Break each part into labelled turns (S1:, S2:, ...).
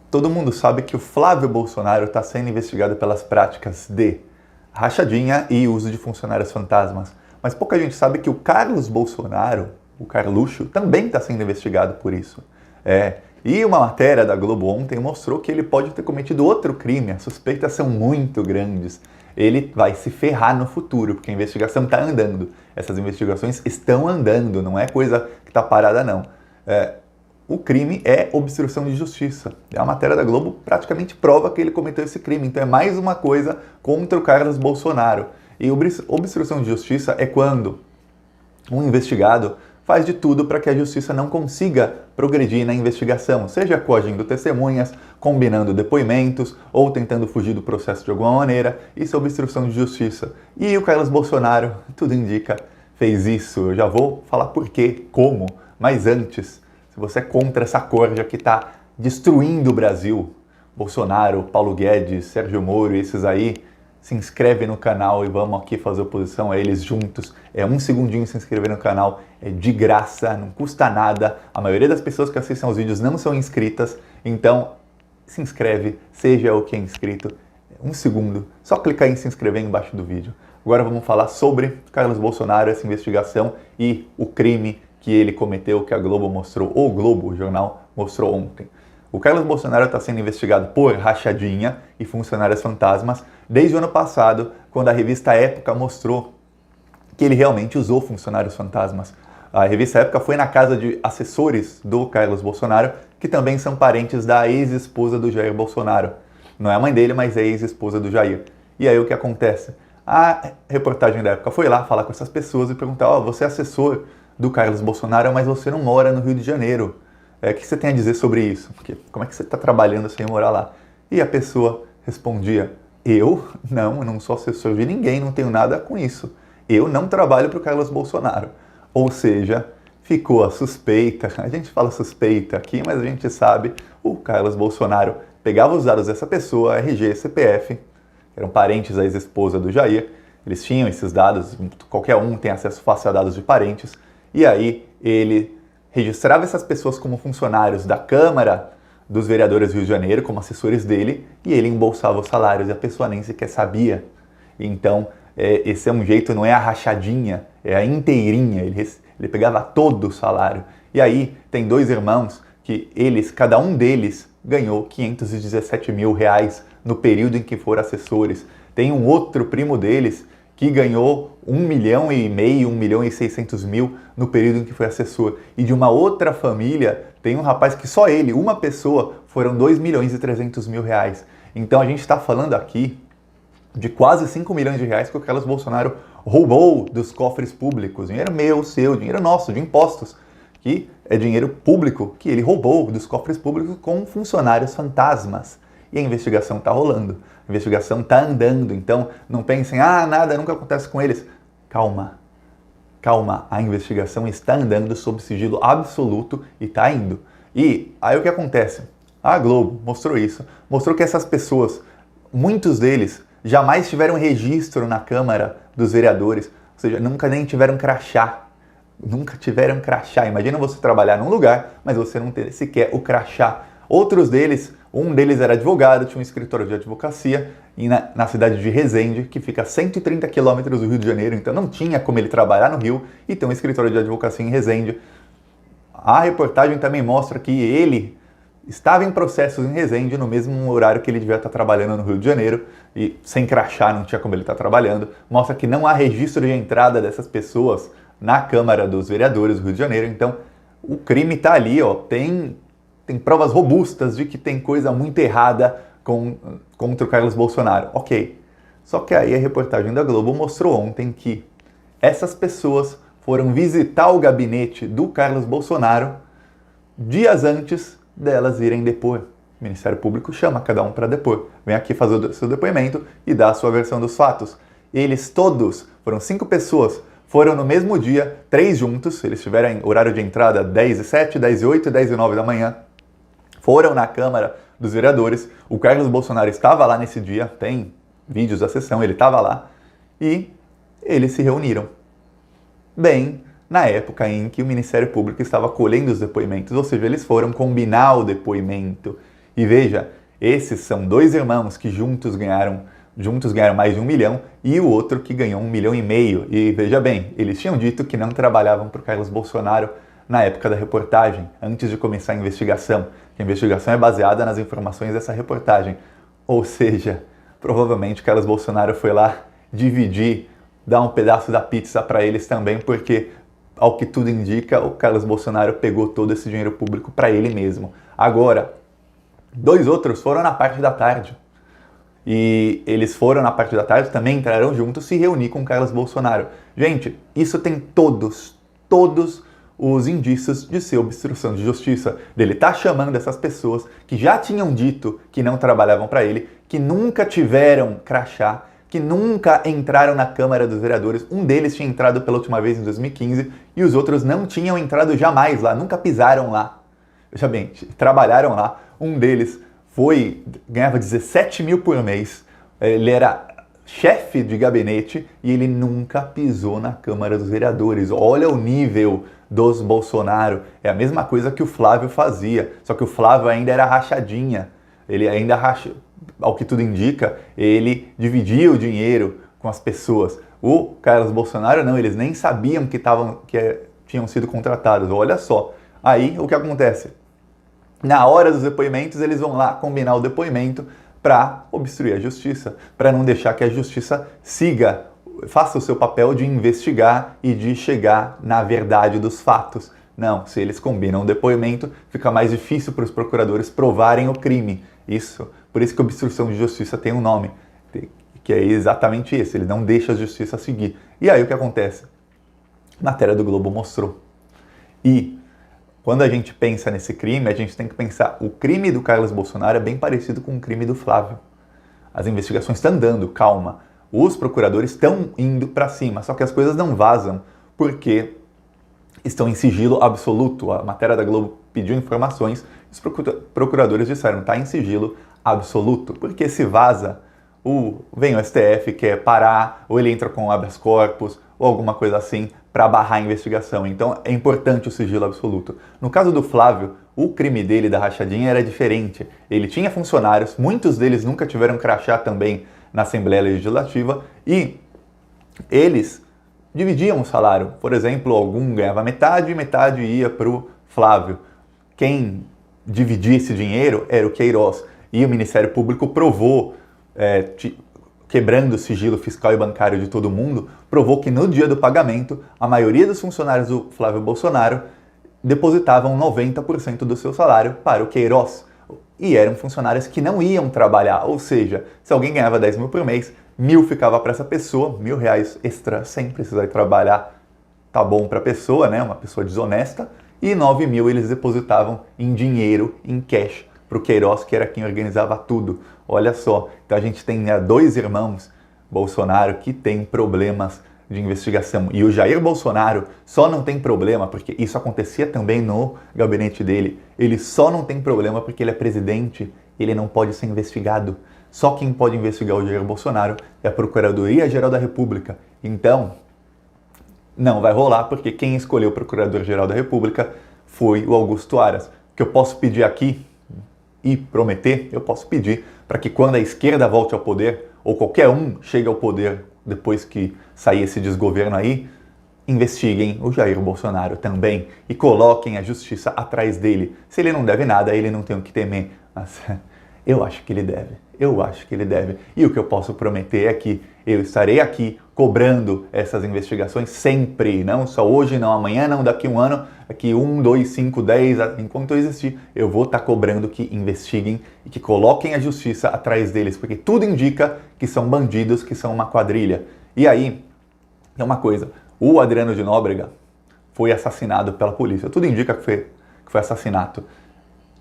S1: Todo mundo sabe que o Flávio Bolsonaro está sendo investigado pelas práticas de rachadinha e uso de funcionários fantasmas. Mas pouca gente sabe que o Carlos Bolsonaro, o Carluxo, também está sendo investigado por isso. E uma matéria da Globo ontem mostrou que ele pode ter cometido outro crime. As suspeitas são muito grandes. Ele vai se ferrar no futuro, porque a investigação está andando. Essas investigações estão andando, não é coisa que está parada, não. O crime é obstrução de justiça. A matéria da Globo praticamente prova que ele cometeu esse crime. Então é mais uma coisa contra o Carlos Bolsonaro. E obstrução de justiça é quando um investigado faz de tudo para que a justiça não consiga progredir na investigação, seja coagindo testemunhas, combinando depoimentos ou tentando fugir do processo de alguma maneira. Isso é obstrução de justiça. E o Carlos Bolsonaro, tudo indica, fez isso. Eu já vou falar por quê, como, mas antes, se você é contra essa corja que está destruindo o Brasil, Bolsonaro, Paulo Guedes, Sérgio Moro e esses aí, se inscreve no canal e vamos aqui fazer oposição a eles juntos. É um segundinho se inscrever no canal, é de graça, não custa nada. A maioria das pessoas que assistem aos vídeos não são inscritas, então se inscreve, seja o que é inscrito. Um segundo, só clicar em se inscrever embaixo do vídeo. Agora vamos falar sobre Carlos Bolsonaro, essa investigação e o crime que ele cometeu, que a Globo mostrou, ou o Globo, o jornal, mostrou ontem. O Carlos Bolsonaro está sendo investigado por rachadinha e funcionários fantasmas desde o ano passado, quando a revista Época mostrou que ele realmente usou funcionários fantasmas. A revista Época foi na casa de assessores do Carlos Bolsonaro, que também são parentes da ex-esposa do Jair Bolsonaro. Não é a mãe dele, mas é a ex-esposa do Jair. E aí o que acontece? A reportagem da Época foi lá falar com essas pessoas e perguntar: você é assessor do Carlos Bolsonaro, mas você não mora no Rio de Janeiro. O que você tem a dizer sobre isso? Porque como é que você está trabalhando sem morar lá? E a pessoa respondia: eu não sou assessor de ninguém, não tenho nada com isso. Eu não trabalho para o Carlos Bolsonaro. Ou seja, ficou a suspeita, a gente fala suspeita aqui, mas a gente sabe, o Carlos Bolsonaro pegava os dados dessa pessoa, RG, CPF, que eram parentes da ex-esposa do Jair, eles tinham esses dados, qualquer um tem acesso fácil a dados de parentes, e aí ele registrava essas pessoas como funcionários da Câmara dos Vereadores do Rio de Janeiro, como assessores dele, e ele embolsava os salários e a pessoa nem sequer sabia. Então, esse é um jeito, não é a rachadinha, é a inteirinha, ele pegava todo o salário. E aí, tem dois irmãos que cada um deles ganhou 517 mil reais no período em que foram assessores. Tem um outro primo deles que ganhou 1,5 milhão, 1,6 milhão no período em que foi assessor. E de uma outra família, tem um rapaz que só ele, uma pessoa, foram 2,3 milhões reais. Então a gente está falando aqui de quase 5 milhões de reais que o Carlos Bolsonaro roubou dos cofres públicos. Dinheiro meu, seu, dinheiro nosso, de impostos, que é dinheiro público que ele roubou dos cofres públicos com funcionários fantasmas. E a investigação está rolando, a investigação está andando, então não pensem, nada nunca acontece com eles. Calma, a investigação está andando sob sigilo absoluto e está indo. E aí o que acontece? A Globo mostrou isso, mostrou que essas pessoas, muitos deles, jamais tiveram registro na Câmara dos Vereadores, ou seja, nunca nem tiveram crachá. Nunca tiveram crachá. Imagina você trabalhar num lugar, mas você não ter sequer o crachá. Outros deles, um deles era advogado, tinha um escritório de advocacia e na cidade de Resende, que fica a 130 quilômetros do Rio de Janeiro, então não tinha como ele trabalhar no Rio e ter um escritório de advocacia em Resende. A reportagem também mostra que ele estava em processos em Resende no mesmo horário que ele devia estar trabalhando no Rio de Janeiro e sem crachá não tinha como ele estar trabalhando. Mostra que não há registro de entrada dessas pessoas na Câmara dos Vereadores do Rio de Janeiro, então o crime está ali, tem provas robustas de que tem coisa muito errada contra o Carlos Bolsonaro. Ok, só que aí a reportagem da Globo mostrou ontem que essas pessoas foram visitar o gabinete do Carlos Bolsonaro dias antes delas irem depor. O Ministério Público chama cada um para depor. Vem aqui fazer o seu depoimento e dar a sua versão dos fatos. Eles todos, foram 5 pessoas, foram no mesmo dia, 3 juntos, eles tiveram horário de entrada 10h07, 10h08 e 10h09 da manhã. Foram na Câmara dos Vereadores, o Carlos Bolsonaro estava lá nesse dia, tem vídeos da sessão, ele estava lá, e eles se reuniram. Bem, na época em que o Ministério Público estava colhendo os depoimentos, ou seja, eles foram combinar o depoimento. E veja, esses são dois irmãos que juntos ganharam mais de 1 milhão e o outro que ganhou 1,5 milhão. E veja bem, eles tinham dito que não trabalhavam para o Carlos Bolsonaro na época da reportagem, antes de começar a investigação. A investigação é baseada nas informações dessa reportagem. Ou seja, provavelmente Carlos Bolsonaro foi lá dividir, dar um pedaço da pizza para eles também, porque, ao que tudo indica, o Carlos Bolsonaro pegou todo esse dinheiro público para ele mesmo. Agora, dois outros foram na parte da tarde. E eles foram na parte da tarde, também entraram juntos, se reunir com o Carlos Bolsonaro. Gente, isso tem todos os indícios de ser obstrução de justiça. Dele tá chamando essas pessoas que já tinham dito que não trabalhavam para ele, que nunca tiveram crachá, que nunca entraram na Câmara dos Vereadores. Um deles tinha entrado pela última vez em 2015 e os outros não tinham entrado jamais lá, nunca pisaram lá. Veja bem, trabalharam lá. Um deles ganhava 17 mil por mês, ele era chefe de gabinete e ele nunca pisou na Câmara dos Vereadores. Olha o nível dos Bolsonaro. É a mesma coisa que o Flávio fazia, só que o Flávio ainda era rachadinha. Ele ainda ao que tudo indica, ele dividia o dinheiro com as pessoas. O Carlos Bolsonaro não, eles nem sabiam que tinham sido contratados. Olha só. Aí o que acontece? Na hora dos depoimentos, eles vão lá combinar o depoimento para obstruir a justiça, para não deixar que a justiça faça o seu papel de investigar e de chegar na verdade dos fatos. Não, se eles combinam o depoimento, fica mais difícil para os procuradores provarem o crime. Por isso que obstrução de justiça tem um nome, que é exatamente esse, ele não deixa a justiça seguir. E aí o que acontece? A matéria do Globo mostrou. E quando a gente pensa nesse crime, a gente tem que pensar, o crime do Carlos Bolsonaro é bem parecido com o crime do Flávio. As investigações estão andando, calma. Os procuradores estão indo para cima, só que as coisas não vazam, porque estão em sigilo absoluto. A matéria da Globo pediu informações, os procuradores disseram, está em sigilo absoluto, porque se vaza, vem o STF, quer parar, ou ele entra com habeas corpus, ou alguma coisa assim, para barrar a investigação. Então é importante o sigilo absoluto. No caso do Flávio, o crime dele da rachadinha era diferente. Ele tinha funcionários, muitos deles nunca tiveram crachá também na Assembleia Legislativa, e eles dividiam o salário. Por exemplo, algum ganhava metade e metade ia para o Flávio. Quem dividia esse dinheiro era o Queiroz. E o Ministério Público provou, quebrando o sigilo fiscal e bancário de todo mundo, provou que no dia do pagamento, a maioria dos funcionários do Flávio Bolsonaro depositavam 90% do seu salário para o Queiroz. E eram funcionários que não iam trabalhar, ou seja, se alguém ganhava 10 mil por mês, 1.000 ficava para essa pessoa, R$1.000 extra sem precisar ir trabalhar, tá bom para a pessoa, né? Uma pessoa desonesta, e 9 mil eles depositavam em dinheiro, em cash, para o Queiroz, que era quem organizava tudo. Olha só, então a gente tem dois irmãos Bolsonaro que têm problemas de investigação. E o Jair Bolsonaro só não tem problema, porque isso acontecia também no gabinete dele, ele só não tem problema porque ele é presidente, ele não pode ser investigado. Só quem pode investigar o Jair Bolsonaro é a Procuradoria-Geral da República. Então, não vai rolar, porque quem escolheu o Procurador-Geral da República foi o Augusto Aras. O que eu posso pedir aqui e prometer, eu posso pedir para que quando a esquerda volte ao poder, ou qualquer um chegue ao poder depois que sair esse desgoverno aí, investiguem o Jair Bolsonaro também e coloquem a justiça atrás dele. Se ele não deve nada, ele não tem o que temer. Mas eu acho que ele deve. E o que eu posso prometer é que eu estarei aqui cobrando essas investigações sempre, não só hoje, não amanhã, não daqui um ano, daqui 1, 2, 5, 10, enquanto eu existir, eu vou estar cobrando que investiguem e que coloquem a justiça atrás deles, porque tudo indica que são bandidos, que são uma quadrilha. E aí, é uma coisa, o Adriano de Nóbrega foi assassinado pela polícia, tudo indica que foi assassinato.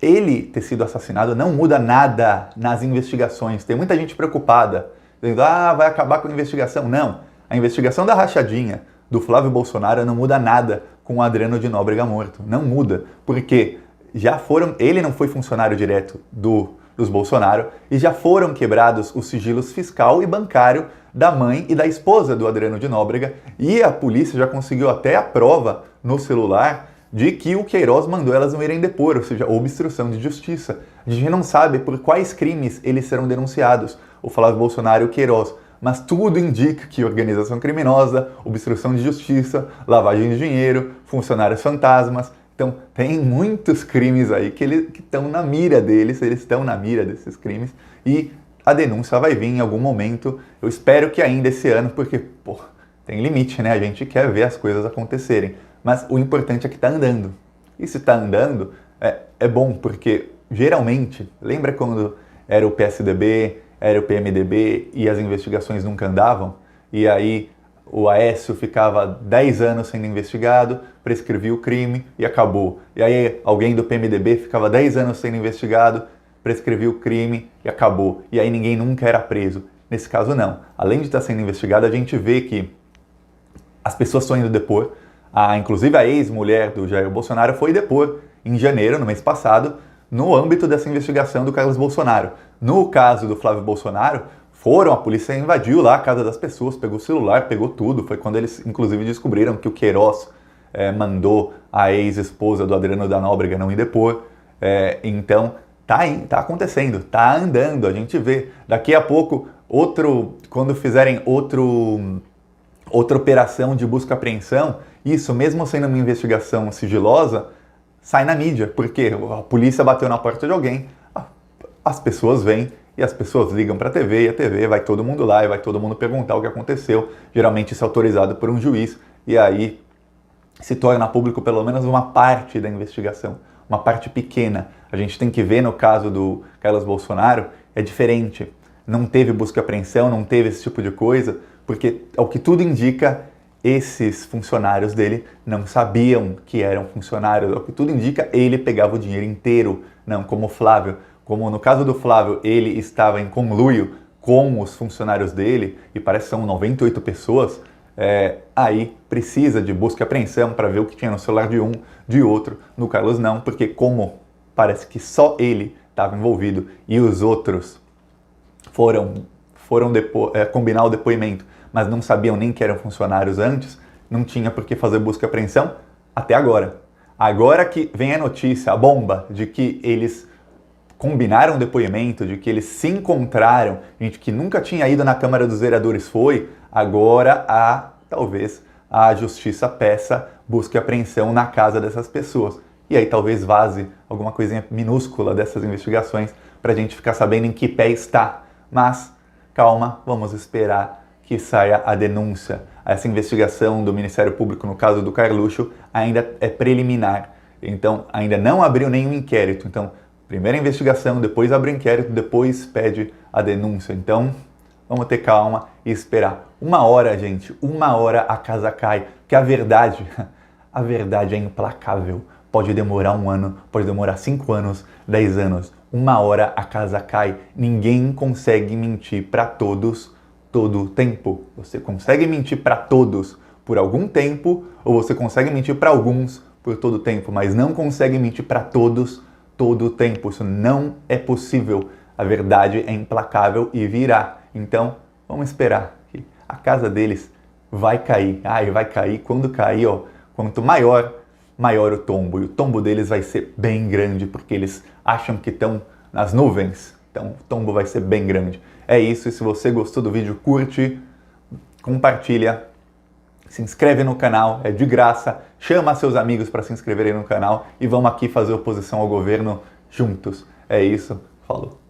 S1: Ele ter sido assassinado não muda nada nas investigações. Tem muita gente preocupada, dizendo, vai acabar com a investigação. Não, a investigação da rachadinha do Flávio Bolsonaro não muda nada com o Adriano de Nóbrega morto. Não muda, porque ele não foi funcionário direto dos Bolsonaro e já foram quebrados os sigilos fiscal e bancário da mãe e da esposa do Adriano de Nóbrega, e a polícia já conseguiu até a prova no celular de que o Queiroz mandou elas não irem depor, ou seja, obstrução de justiça. A gente não sabe por quais crimes eles serão denunciados, o Flávio Bolsonaro e o Queiroz, mas tudo indica que organização criminosa, obstrução de justiça, lavagem de dinheiro, funcionários fantasmas. Então, tem muitos crimes aí que estão na mira deles, eles estão na mira desses crimes, e a denúncia vai vir em algum momento. Eu espero que ainda esse ano, porque, pô, tem limite, né? A gente quer ver as coisas acontecerem. Mas o importante é que está andando. E se está andando, é bom, porque geralmente, lembra quando era o PSDB, era o PMDB e as investigações nunca andavam? E aí o Aécio ficava 10 anos sendo investigado, prescrevia o crime e acabou. E aí alguém do PMDB ficava 10 anos sendo investigado, prescrevia o crime e acabou. E aí ninguém nunca era preso. Nesse caso não. Além de estar sendo investigado, a gente vê que as pessoas estão indo depor. Inclusive a ex-mulher do Jair Bolsonaro foi depor em janeiro, no mês passado, no âmbito dessa investigação do Carlos Bolsonaro. No caso do Flávio Bolsonaro, a polícia invadiu lá a casa das pessoas, pegou o celular, pegou tudo. Foi quando eles, inclusive, descobriram que o Queiroz mandou a ex-esposa do Adriano da Nóbrega não ir depor. Então, tá acontecendo, tá andando, a gente vê. Daqui a pouco, quando fizerem outra operação de busca e apreensão, isso, mesmo sendo uma investigação sigilosa, sai na mídia, porque a polícia bateu na porta de alguém, as pessoas vêm e as pessoas ligam para a TV e a TV vai todo mundo lá e vai todo mundo perguntar o que aconteceu. Geralmente isso é autorizado por um juiz e aí se torna público pelo menos uma parte da investigação, uma parte pequena. A gente tem que ver no caso do Carlos Bolsonaro, é diferente. Não teve busca e apreensão, não teve esse tipo de coisa, porque, ao que tudo indica, esses funcionários dele não sabiam que eram funcionários. Ao que tudo indica, ele pegava o dinheiro inteiro, não como o Flávio. Como no caso do Flávio, ele estava em conluio com os funcionários dele, e parece que são 98 pessoas, aí precisa de busca e apreensão para ver o que tinha no celular de um, de outro. No Carlos não, porque como parece que só ele estava envolvido e os outros foram combinar o depoimento, mas não sabiam nem que eram funcionários antes, não tinha por que fazer busca e apreensão até agora. Agora que vem a notícia, a bomba, de que eles combinaram o depoimento, de que eles se encontraram, gente que nunca tinha ido na Câmara dos Vereadores foi, agora talvez a Justiça peça busca e apreensão na casa dessas pessoas. E aí talvez vaze alguma coisinha minúscula dessas investigações para a gente ficar sabendo em que pé está. Mas, calma, vamos esperar que saia a denúncia. Essa investigação do Ministério Público, no caso do Carluxo, ainda é preliminar. Então, ainda não abriu nenhum inquérito. Então, primeira investigação, depois abre o inquérito, depois pede a denúncia. Então, vamos ter calma e esperar. 1 hora, gente, 1 hora a casa cai. Porque a verdade é implacável. Pode demorar 1 ano, pode demorar 5 anos, 10 anos. 1 hora a casa cai. Ninguém consegue mentir para todos todo o tempo. Você consegue mentir para todos por algum tempo, ou você consegue mentir para alguns por todo o tempo, mas não consegue mentir para todos todo o tempo. Isso não é possível. A verdade é implacável e virá. Então, vamos esperar que a casa deles vai cair. E vai cair. Quando cair, quanto maior o tombo. E o tombo deles vai ser bem grande, porque eles acham que estão nas nuvens. Então, o tombo vai ser bem grande. É isso. E se você gostou do vídeo, curte, compartilha, se inscreve no canal, é de graça. Chama seus amigos para se inscreverem no canal e vamos aqui fazer oposição ao governo juntos. É isso. Falou.